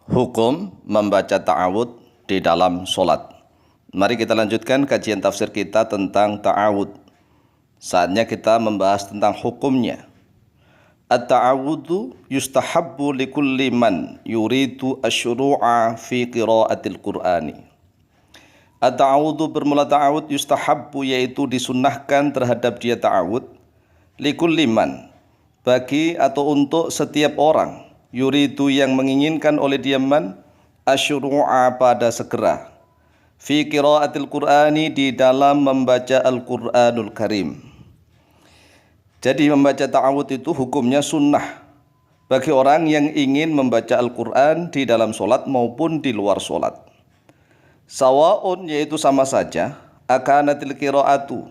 Hukum membaca ta'awud di dalam sholat. Mari kita lanjutkan kajian tafsir kita tentang ta'awud. Saatnya kita membahas tentang hukumnya. At-ta'awudu yustahabbu likulli man yuridu asyuru'a fi qiraatil Qur'ani. At-ta'awudu bermula ta'awud yustahabbu, yaitu disunnahkan terhadap dia ta'awud, likulli man, bagi atau untuk setiap orang, yuridu yang menginginkan oleh dia man, asyuru'a pada segera, fi qiraatil Qur'ani di dalam membaca Al-Qur'anul Karim. Jadi membaca ta'awud itu hukumnya sunnah bagi orang yang ingin membaca Al-Qur'an di dalam sholat maupun di luar sholat. Sawa'un, yaitu sama saja, akanatil qiraatu,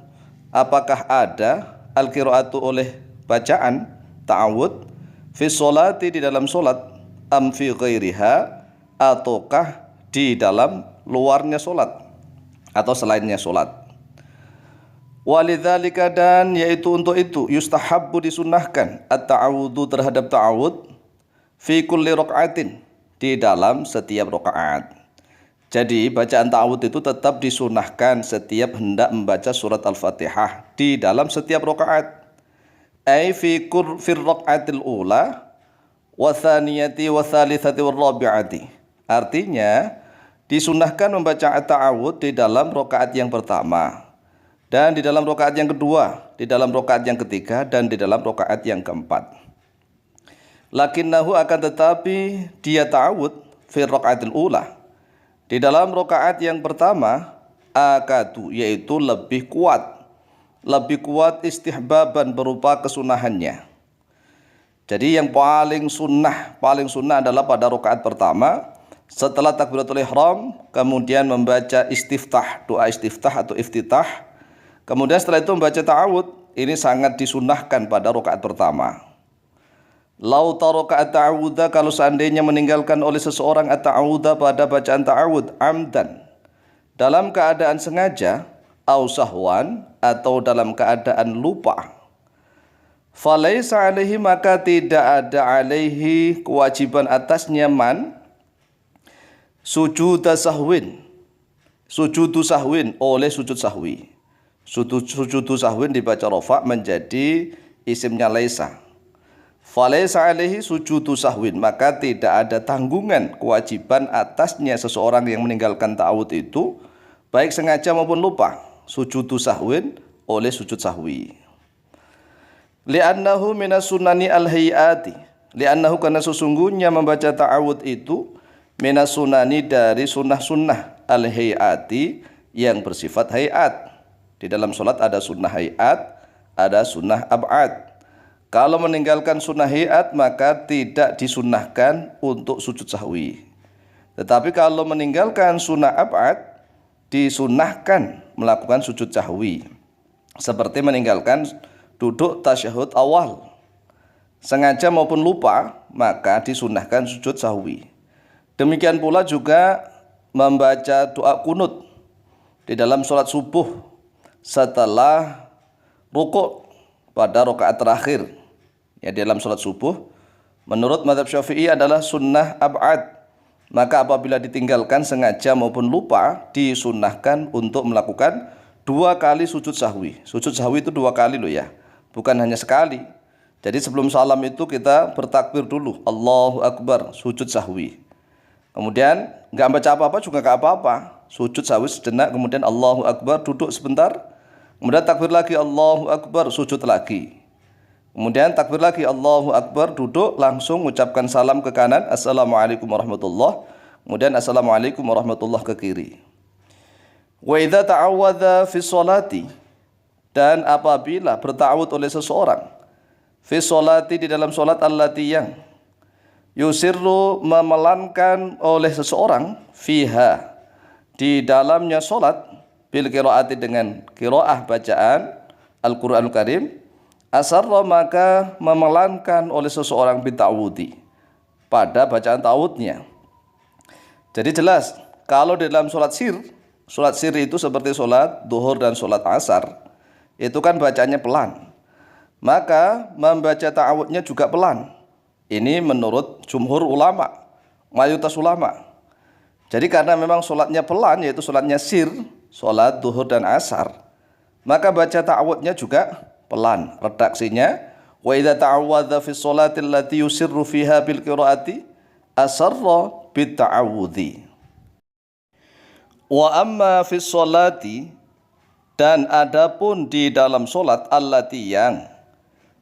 apakah ada al-qiraatu oleh bacaan ta'awud, fi sholati di dalam sholat, am fi ghairiha, ataukah di dalam luarnya sholat atau selainnya sholat. Walidzalika, dan yaitu untuk itu, yustahabbu disunnahkan at-ta'awudu terhadap ta'awud, fi kulli raq'atin di dalam setiap rakaat. Jadi bacaan ta'awud itu tetap disunnahkan setiap hendak membaca surat Al-Fatihah di dalam setiap rakaat. Ai fi raq'atil ula wa tsaniyati wa tsalitsati wa rabi'ati. Artinya disunnahkan membaca ta'awud di dalam rakaat yang pertama, dan di dalam rakaat yang kedua, di dalam rakaat yang ketiga, dan di dalam rakaat yang keempat. Lakinnahu, akan tetapi dia ta'awud fi raq'atil ula, di dalam rakaat yang pertama, akadu, yaitu lebih kuat istihbaban berupa kesunahannya. Jadi yang paling sunnah adalah pada rakaat pertama setelah takbiratul ihram, kemudian membaca istiftah, doa istiftah atau iftitah. Kemudian setelah itu membaca ta'awud. Ini sangat disunnahkan pada rakaat pertama. Lau taraka at-ta'awudha, kalau seandainya meninggalkan oleh seseorang at-ta'awudha pada bacaan ta'awud amdan, dalam keadaan sengaja, au sahwan, atau dalam keadaan lupa, falaisa alaihi, maka tidak ada alaihi kewajiban atasnya man sujudu sahwin oleh sujud sahwi. Sujudu sahwin dibaca rofa menjadi isimnya laisa. Falaisa alaihi sujudu sahwin, maka tidak ada tanggungan kewajiban atasnya seseorang yang meninggalkan ta'awud itu, baik sengaja maupun lupa, sujudu sahwin oleh sujud sahwi. Li'annahu minas sunani al-hayati, li'annahu, karena sesungguhnya membaca ta'awud itu minas sunani dari sunnah-sunnah al-hayati yang bersifat hayat. Di dalam sholat ada sunnah hayat, ada sunnah ab'ad. Kalau meninggalkan sunnah hayat maka tidak disunnahkan untuk sujud sahwi. Tetapi kalau meninggalkan sunnah ab'ad, disunnahkan melakukan sujud sahwi. Seperti meninggalkan duduk tasyahud awal, sengaja maupun lupa, maka disunnahkan sujud sahwi. Demikian pula juga membaca doa kunut di dalam sholat subuh setelah rukuk pada rakaat terakhir. Ya, di dalam sholat subuh menurut mazhab Syafi'i adalah sunnah ab'ad. Maka apabila ditinggalkan sengaja maupun lupa, disunnahkan untuk melakukan 2 kali sujud sahwi. Sujud sahwi itu 2 kali loh ya, bukan hanya sekali. Jadi sebelum salam itu kita bertakbir dulu, Allahu Akbar, sujud sahwi. Kemudian nggak baca apa-apa juga nggak apa-apa, sujud sahwi sejenak, kemudian Allahu Akbar, duduk sebentar, kemudian takbir lagi, Allahu Akbar, sujud lagi. Kemudian takbir lagi, Allahu Akbar, duduk, langsung ucapkan salam ke kanan, Assalamualaikum warahmatullahi, kemudian Assalamualaikum warahmatullahi ke kiri. Wa idza ta'awadha fi sholati, dan apabila berta'awud oleh seseorang fi sholati di dalam sholat, allati yang yusirru memelankan oleh seseorang, fiha di dalamnya sholat, bil qiraati dengan qiraah bacaan Al-Qur'anul Karim, asarra maka memelankan oleh seseorang bita'awudi pada bacaan ta'awudnya. Jadi jelas kalau di dalam sholat sir itu seperti sholat duhur dan sholat asar, itu kan bacanya pelan, maka membaca ta'awudnya juga pelan. Ini menurut jumhur ulama. mayoritas ulama. Jadi karena memang sholatnya pelan, yaitu sholatnya sir, sholat duhur dan asar, maka baca ta'awudnya juga pelan. Redaksinya, wa idza ta'awadza fi sholati allati yusirru fiha bil qiraati asarra bit ta'awudzi. Wa amma fi sholati, dan adapun di dalam sholat allati yang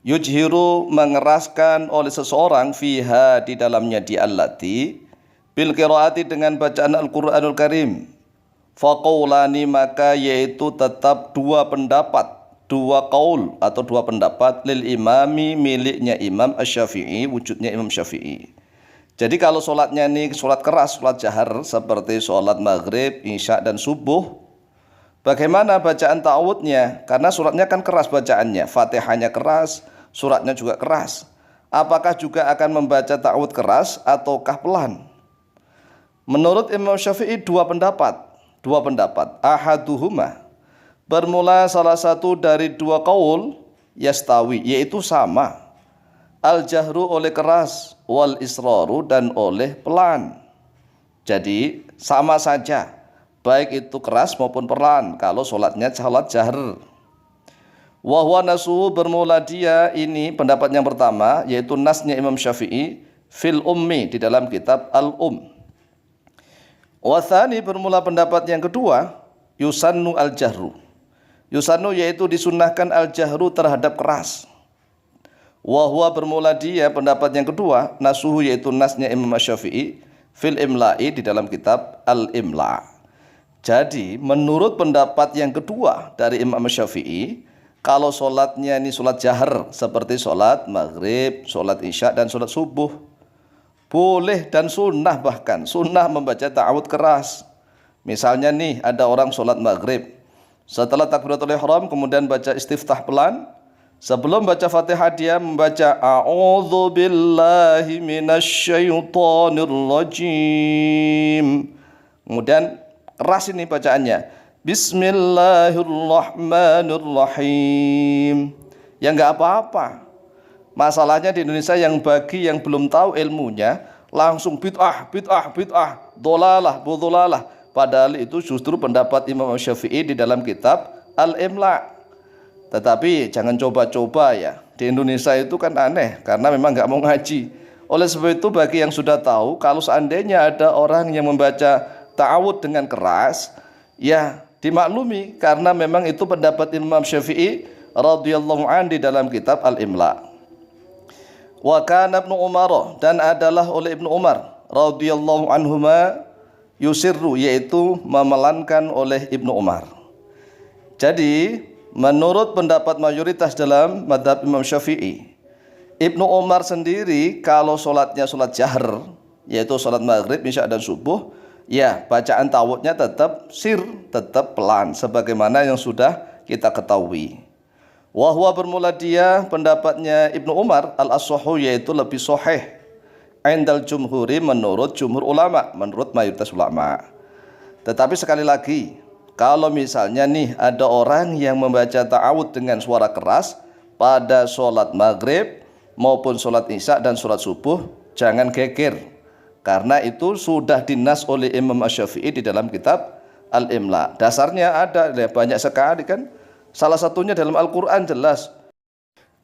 yujhiru mengeraskan oleh seseorang fiha di dalamnya di allati bil qiraati dengan bacaan Al-Qur'anul Karim, faqaulani maka yaitu tetap dua pendapat, dua qaul atau dua pendapat lil imami miliknya Imam Asy-Syafi'i, wujudnya Imam Syafi'i. Jadi kalau sholatnya ini sholat keras, sholat jahar seperti sholat maghrib, isya dan subuh, bagaimana bacaan ta'awudnya? Karena suratnya kan keras bacaannya, Fatihahnya keras, suratnya juga keras. Apakah juga akan membaca ta'awud keras ataukah pelan? Menurut Imam Syafi'i dua pendapat. Ahaduhuma, bermula salah satu dari dua qaul, yastawi, yaitu sama. Al-jahru oleh keras, wal israru dan oleh pelan. Jadi sama saja, baik itu keras maupun pelan kalau sholatnya sholat jahr. Wahwa nasu, bermula dia ini pendapat yang pertama, yaitu nasnya Imam Syafi'i fil ummi di dalam kitab Al-Um. Wathani, bermula pendapat yang kedua, yusannu al-jahru. Yusannu yaitu disunnahkan al-jahru terhadap keras. Wahwa, bermula dia pendapat yang kedua, nasuhu yaitu nasnya Imam Syafi'i fil imla'i di dalam kitab Al-Imla. Jadi menurut pendapat yang kedua dari Imam Syafi'i, kalau sholatnya ini sholat jahar seperti sholat maghrib, sholat isya dan sholat subuh, boleh dan sunnah, bahkan sunnah membaca ta'awud keras. Misalnya nih ada orang sholat maghrib, setelah takbiratul ihram kemudian baca istiftah pelan, sebelum baca Fatihah dia membaca a'udzu billahi minasyaitonir rajim. Kemudian keras ini bacaannya, bismillahirrahmanirrahim. Ya enggak apa-apa. Masalahnya di Indonesia yang bagi yang belum tahu ilmunya langsung bid'ah, dolalah, budolalah. Padahal itu justru pendapat Imam Syafi'i di dalam kitab Al-Imla. Tetapi jangan coba-coba ya. Di Indonesia itu kan aneh karena memang nggak mau ngaji. Oleh sebab itu bagi yang sudah tahu, kalau seandainya ada orang yang membaca ta'awud dengan keras, ya dimaklumi karena memang itu pendapat Imam Syafi'i radhiyallahu an di dalam kitab Al-Imla. Wa kana Ibnu Umar, dan adalah oleh Ibnu Umar radhiyallahu anhuma yusirru, yaitu memelankan oleh Ibnu Umar. Jadi menurut pendapat mayoritas dalam madhab Imam Syafi'i, Ibnu Umar sendiri kalau sholatnya sholat jahr, yaitu sholat maghrib, isya dan subuh, ya bacaan ta'awudnya tetap sir, tetap pelan sebagaimana yang sudah kita ketahui. Wahwa, bermula dia pendapatnya Ibnu Umar al-as-sahhu, yaitu lebih sahih indal jumhuri, menurut jumhur ulama, menurut mayoritas ulama. Tetapi sekali lagi, kalau misalnya nih ada orang yang membaca ta'awud dengan suara keras pada sholat maghrib maupun sholat isya dan sholat subuh, jangan geger, karena itu sudah dinas oleh Imam Asy-Syafi'i di dalam kitab Al-Imla. Dasarnya ada banyak sekali kan. Salah satunya dalam Al-Quran jelas,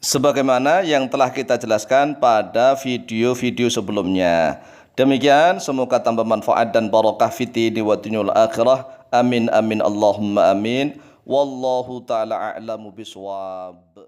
sebagaimana yang telah kita jelaskan pada video-video sebelumnya. Demikian, semoga tambah manfaat dan barakah fitini wa dunyul akhirah. Amin amin Allahumma amin. Wallahu ta'ala a'lamu biswab.